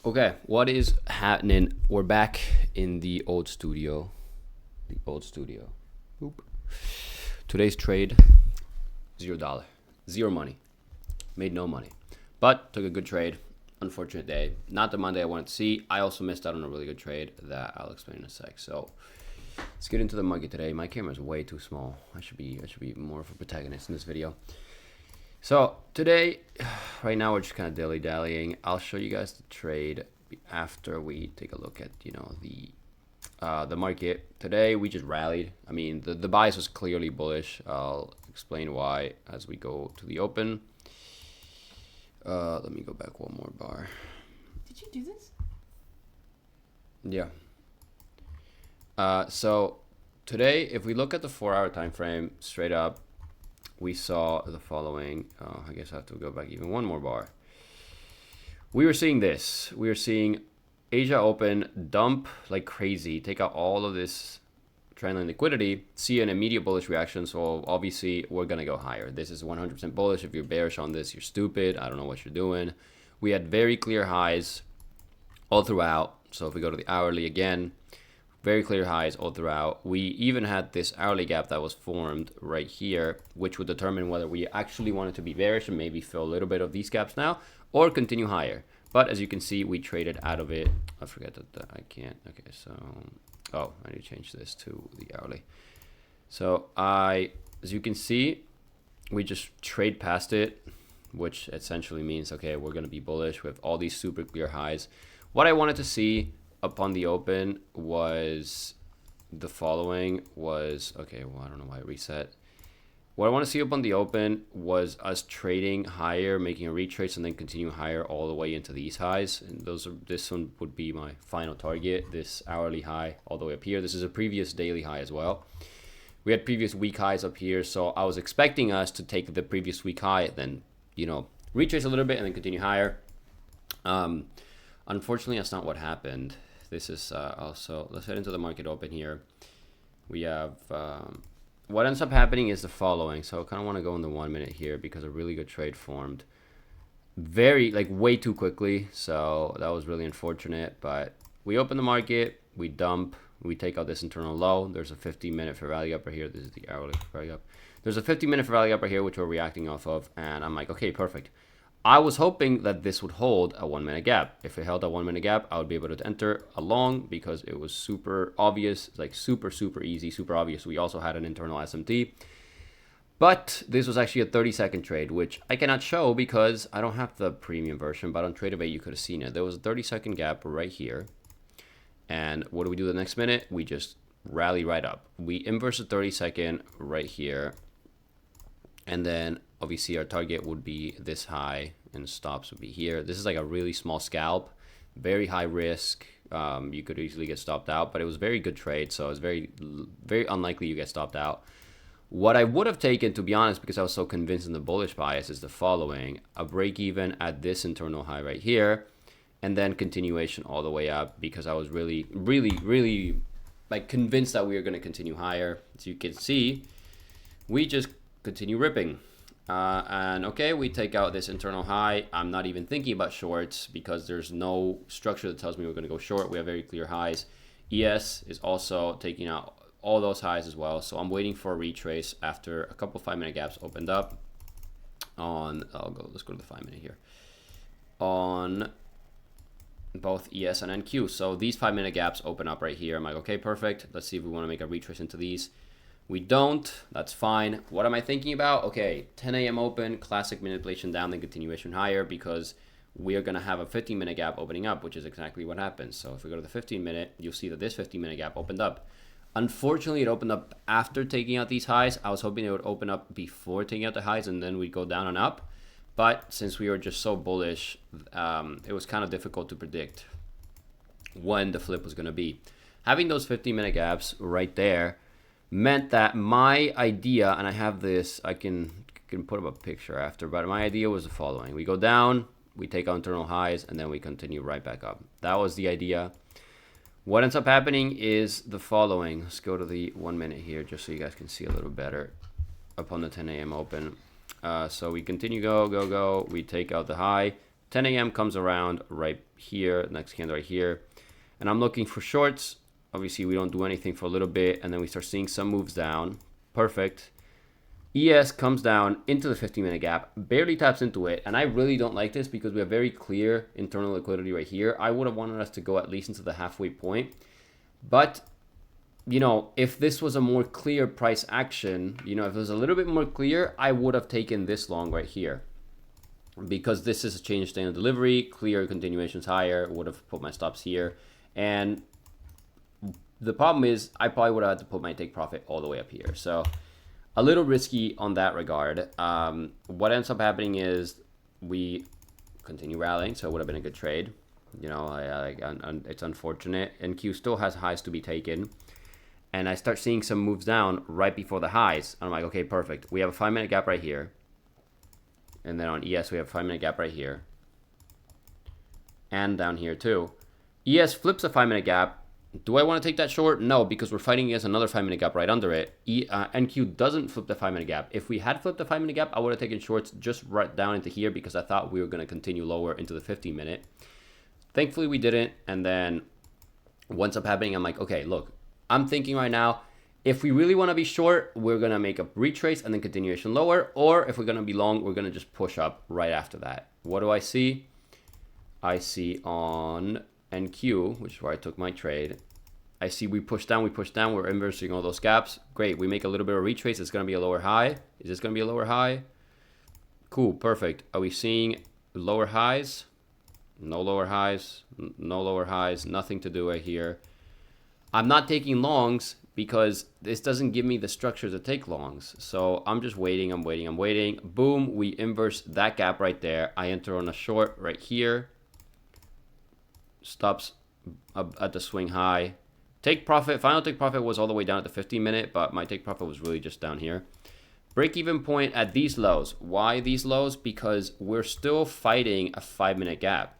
Okay, what is happening? We're back in the old studio. Boop. Today's trade, $0. Zero money. Made no money. But took a good trade. Unfortunate day. Not the Monday I wanted to see. I also missed out on a really good trade that I'll explain in a sec. So let's get into the market today. My camera is way too small. I should be more of a protagonist in this video. So today, right now we're just kind of dilly-dallying. I'll show you guys the trade after we take a look at, the market. Today we just rallied. I mean, the bias was clearly bullish. I'll explain why as we go to the open. Let me go back one more bar. Did you do this? Yeah. So today, if we look at the 4-hour time frame straight up, we saw the following. I guess I have to go back even one more bar. We were seeing this. We were seeing Asia open, dump like crazy, take out all of this trendline liquidity, see an immediate bullish reaction. So obviously we're going to go higher. This is 100% bullish. If you're bearish on this, you're stupid. I don't know what you're doing. We had very clear highs all throughout. So if we go to the hourly again, very clear highs all throughout. We even had this hourly gap that was formed right here, which would determine whether we actually wanted to be bearish and maybe fill a little bit of these gaps now or continue higher. But as you can see, we traded out of it. I forget that I can't. Okay, so, oh, I need to change this to the hourly. So as you can see, we just trade past it, which essentially means, okay, we're going to be bullish with all these super clear highs. What I wanted to see upon the open was the following was, okay, well, I don't know why I reset. What I want to see upon the open was us trading higher, making a retrace, and then continue higher all the way into these highs. And this one would be my final target, this hourly high all the way up here. This is a previous daily high as well. We had previous week highs up here, so I was expecting us to take the previous week high, then, retrace a little bit and then continue higher. Unfortunately, that's not what happened. This is also, let's head into the market open here. We have, what ends up happening is the following. So I kind of want to go in the 1 minute here because a really good trade formed way too quickly. So that was really unfortunate, but we open the market, we dump, we take out this internal low. There's a 15-minute for rally upper here. This is the hourly rally up. There's a 15-minute for rally upper here, which we're reacting off of. And I'm like, okay, perfect. I was hoping that this would hold a 1 minute gap. If it held a 1 minute gap, I would be able to enter a long because it was super obvious, like super easy, super obvious. We also had an internal SMT. But this was actually a 30-second trade, which I cannot show because I don't have the premium version, but on Tradeovate you could have seen it. There was a 30-second gap right here. And what do we do the next minute? We just rally right up. We inverse the 30-second right here. And then obviously our target would be this high and stops would be here. This is like a really small scalp, very high risk. You could easily get stopped out, but it was very good trade. So it's very unlikely you get stopped out. What I would have taken, to be honest, because I was so convinced in the bullish bias, is the following: a break even at this internal high right here, and then continuation all the way up because I was really like convinced that we were going to continue higher. As you can see, we just continue ripping. And okay, we take out this internal high. I'm not even thinking about shorts because there's no structure that tells me we're going to go short. We have very clear highs. ES is also taking out all those highs as well. So I'm waiting for a retrace after a couple 5-minute gaps opened up on, let's go to the 5-minute here, on both ES and NQ. So these 5-minute gaps open up right here. I'm like, okay, perfect. Let's see if we want to make a retrace into these. We don't. That's fine. What am I thinking about? Okay, 10 a.m. open, classic manipulation down, then continuation higher because we are going to have a 15-minute gap opening up, which is exactly what happens. So if we go to the 15-minute, you'll see that this 15-minute gap opened up. Unfortunately, it opened up after taking out these highs. I was hoping it would open up before taking out the highs and then we'd go down and up. But since we were just so bullish, it was kind of difficult to predict when the flip was going to be. Having those 15-minute gaps right there meant that my idea, and I have this, I can put up a picture after, but my idea was the following. We go down, we take out internal highs, and then we continue right back up. That was the idea. What ends up happening is the following. Let's go to the 1 minute here just so you guys can see a little better upon the 10 a.m. open. So we continue go. We take out the high. 10 a.m. comes around right here, next candle right here, and I'm looking for shorts. Obviously, we don't do anything for a little bit, and then we start seeing some moves down. Perfect. ES comes down into the 15-minute gap, barely taps into it, and I really don't like this because we have very clear internal liquidity right here. I would have wanted us to go at least into the halfway point, but you know, if this was a more clear price action, you know, if it was a little bit more clear, I would have taken this long right here because this is a change standard delivery, clear continuations higher, would have put my stops here. And the problem is I probably would have had to put my take profit all the way up here. So a little risky on that regard. What ends up happening is we continue rallying, so it would have been a good trade. You know, it's unfortunate. NQ still has highs to be taken. And I start seeing some moves down right before the highs. And I'm like, okay, perfect. We have a 5-minute gap right here. And then on ES, we have a 5-minute gap right here. And down here too. ES flips a 5-minute gap. Do I want to take that short? No, because we're fighting against another 5-minute gap right under it. NQ doesn't flip the 5-minute gap. If we had flipped the 5-minute gap, I would have taken shorts just right down into here because I thought we were going to continue lower into the 15-minute. Thankfully, we didn't. And then once up happening, I'm like, okay, look. I'm thinking right now, if we really want to be short, we're going to make a retrace and then continuation lower. Or if we're going to be long, we're going to just push up right after that. What do I see? I see on NQ, which is where I took my trade. I see we push down, we're inversing all those gaps. Great, we make a little bit of retrace. It's going to be a lower high. Is this going to be a lower high? Cool, perfect. Are we seeing lower highs? No lower highs, no lower highs, nothing to do right here. I'm not taking longs because this doesn't give me the structure to take longs. So I'm just waiting, I'm waiting. Boom, we inverse that gap right there. I enter on a short right here. Stops at the swing high. Take profit, final take profit was all the way down at the 15-minute, but my take profit was really just down here. Break even point at these lows. Why these lows? Because we're still fighting a 5-minute gap.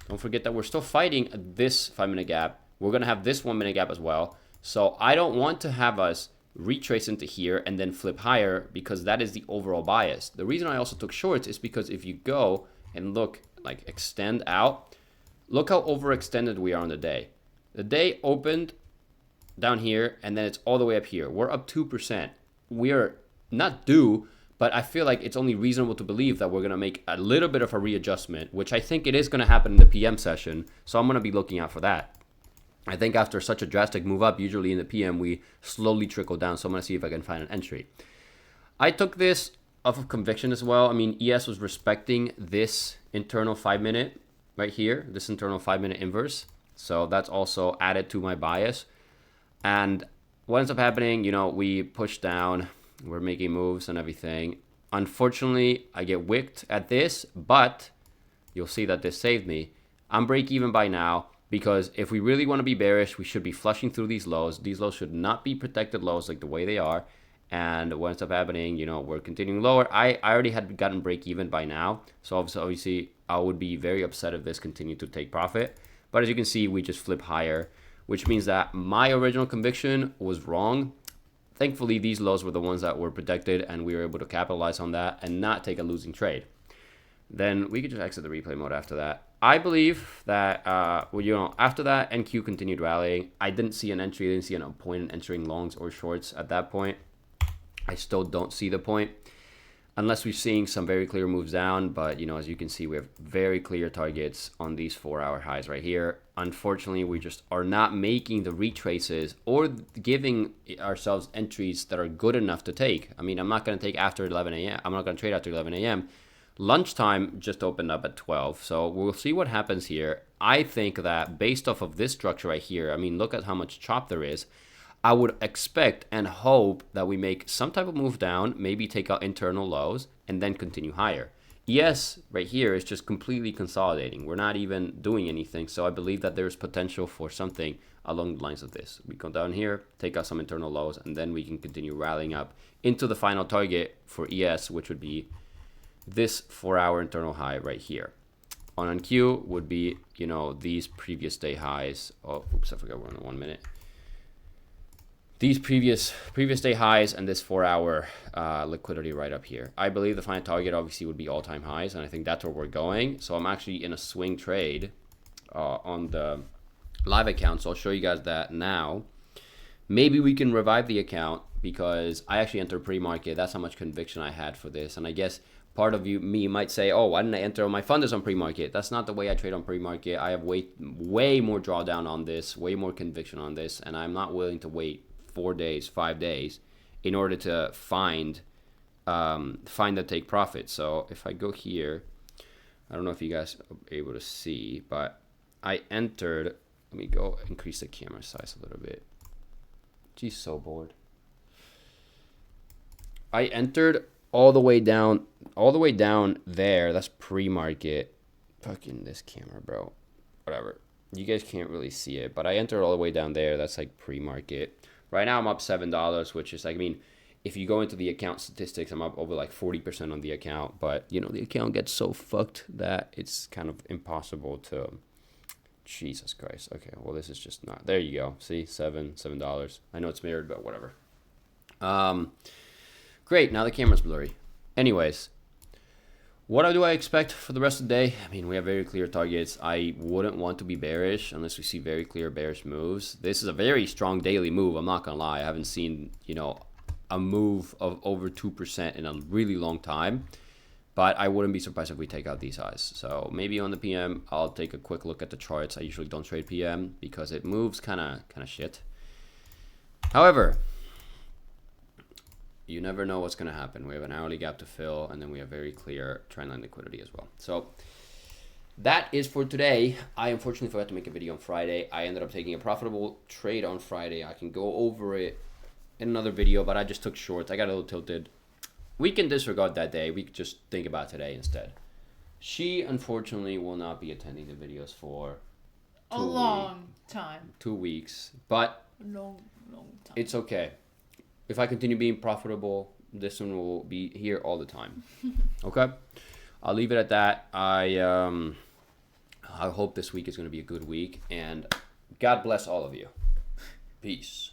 Don't forget that we're still fighting this 5-minute gap. We're going to have this 1-minute gap as well. So I don't want to have us retrace into here and then flip higher because that is the overall bias. The reason I also took shorts is because if you go and look, like extend out, look how overextended we are on the day. The day opened down here and then it's all the way up here. We're up 2%. We're not due, but I feel like it's only reasonable to believe that we're going to make a little bit of a readjustment, which I think it is going to happen in the PM session. So I'm going to be looking out for that. I think after such a drastic move up, usually in the PM, we slowly trickle down. So I'm going to see if I can find an entry. I took this off of conviction as well. I mean, ES was respecting this internal 5-minute right here, this internal 5-minute inverse. So that's also added to my bias. And what ends up happening, you know, we push down, we're making moves and everything. Unfortunately, I get wicked at this, but you'll see that this saved me. I'm break even by now. Because if we really want to be bearish, we should be flushing through these lows. These lows should not be protected lows like the way they are. And what ends up happening, you know, we're continuing lower. I already had gotten break even by now. So obviously, I would be very upset if this continued to take profit. But as you can see, we just flip higher, which means that my original conviction was wrong. Thankfully, these lows were the ones that were protected and we were able to capitalize on that and not take a losing trade. Then we could just exit the replay mode after that. I believe that, well, you know, after that, NQ continued rallying. I didn't see an entry. I didn't see a point in entering longs or shorts at that point. I still don't see the point unless we're seeing some very clear moves down. But, you know, as you can see, we have very clear targets on these 4-hour highs right here. Unfortunately, we just are not making the retraces or giving ourselves entries that are good enough to take. I mean, I'm not going to take after 11 a.m. I'm not going to trade after 11 a.m. Lunchtime just opened up at 12, so we'll see what happens here. I think that based off of this structure right here, I mean, look at how much chop there is. I would expect and hope that we make some type of move down, maybe take out internal lows, and then continue higher. ES right here is just completely consolidating. We're not even doing anything, so I believe that there's potential for something along the lines of this. We go down here, take out some internal lows, and then we can continue rallying up into the final target for ES, which would be this 4-hour internal high right here. On NQ would be, you know, these previous day highs. Oh, oops, I forgot we're on the 1 minute. these previous day highs and this 4-hour liquidity right up here. I believe the final target obviously would be all-time highs, and I think that's where we're going. So I'm actually in a swing trade on the live account, so I'll show you guys that now. Maybe we can revive the account because I actually entered pre-market. That's how much conviction I had for this. And I guess part of me might say, oh, why didn't I enter? My fund is on pre-market. That's not the way I trade on pre-market. I have way more drawdown on this, way more conviction on this, and I'm not willing to wait 4 days, 5 days in order to find the take profit. So if I go here, I don't know if you guys are able to see, but I entered. Let me go increase the camera size a little bit. Geez, so bored. I entered all the way down there. That's pre-market. Fucking this camera, bro. Whatever. You guys can't really see it, but I entered all the way down there. That's like pre-market. Right now I'm up $7, which is like, I mean, if you go into the account statistics, I'm up over like 40% on the account, but you know, the account gets so fucked that it's kind of impossible to. Jesus Christ. Okay, well, this is just not. There you go. See, $7. I know it's mirrored, but whatever. Great. Now the camera's blurry. Anyways, what do I expect for the rest of the day? I mean, we have very clear targets. I wouldn't want to be bearish unless we see very clear bearish moves. This is a very strong daily move. I'm not gonna lie. I haven't seen, you know, a move of over 2% in a really long time. But I wouldn't be surprised if we take out these highs. So maybe on the PM, I'll take a quick look at the charts. I usually don't trade PM because it moves kind of shit. However, you never know what's going to happen. We have an hourly gap to fill, and then we have very clear trendline liquidity as well. So that is for today. I unfortunately forgot to make a video on Friday. I ended up taking a profitable trade on Friday. I can go over it in another video, but I just took shorts. I got a little tilted. We can disregard that day. We could just think about today instead. She, unfortunately, will not be attending the videos for a long time. 2 weeks. But Long time. it's okay. If I continue being profitable, this one will be here all the time. Okay? I'll leave it at that. I hope this week is going to be a good week. And God bless all of you. Peace.